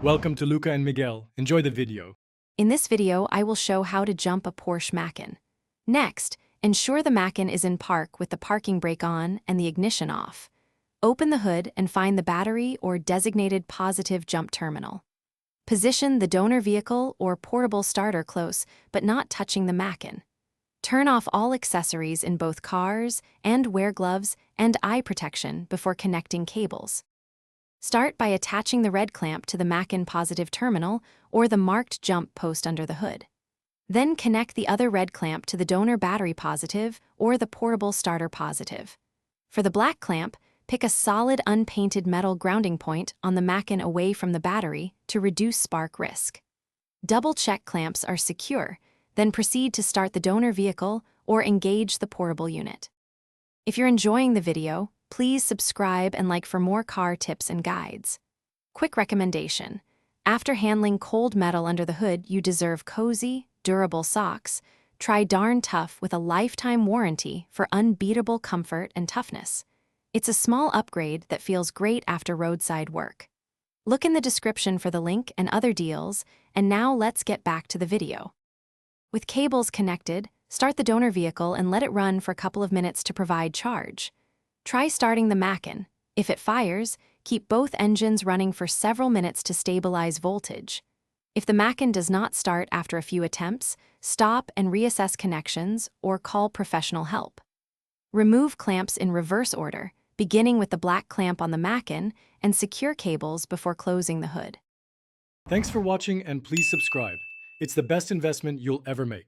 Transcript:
Welcome to Luca and Miguel. Enjoy the video. In this video, I will show how to jump a Porsche Macan. Next, ensure the Macan is in park with the parking brake on and the ignition off. Open the hood and find the battery or designated positive jump terminal. Position the donor vehicle or portable starter close, but not touching the Macan. Turn off all accessories in both cars and wear gloves and eye protection before connecting cables. Start by attaching the red clamp to the Macan positive terminal or the marked jump post under the hood. Then connect the other red clamp to the donor battery positive or the portable starter positive. For the black clamp, pick a solid unpainted metal grounding point on the Macan away from the battery to reduce spark risk. Double-check clamps are secure, then proceed to start the donor vehicle or engage the portable unit. If you're enjoying the video, please subscribe and like for more car tips and guides. Quick recommendation: after handling cold metal under the hood, you deserve cozy, durable socks. Try Darn Tough with a lifetime warranty for unbeatable comfort and toughness. It's a small upgrade that feels great after roadside work. Look in the description for the link and other deals, and now let's get back to the video. With cables connected, start the donor vehicle and let it run for a couple of minutes to provide charge. Try starting the Macan. If it fires, keep both engines running for several minutes to stabilize voltage. If the Macan does not start after a few attempts, stop and reassess connections or call professional help. Remove clamps in reverse order, beginning with the black clamp on the Macan, and secure cables before closing the hood. Thanks for watching and please subscribe. It's the best investment you'll ever make.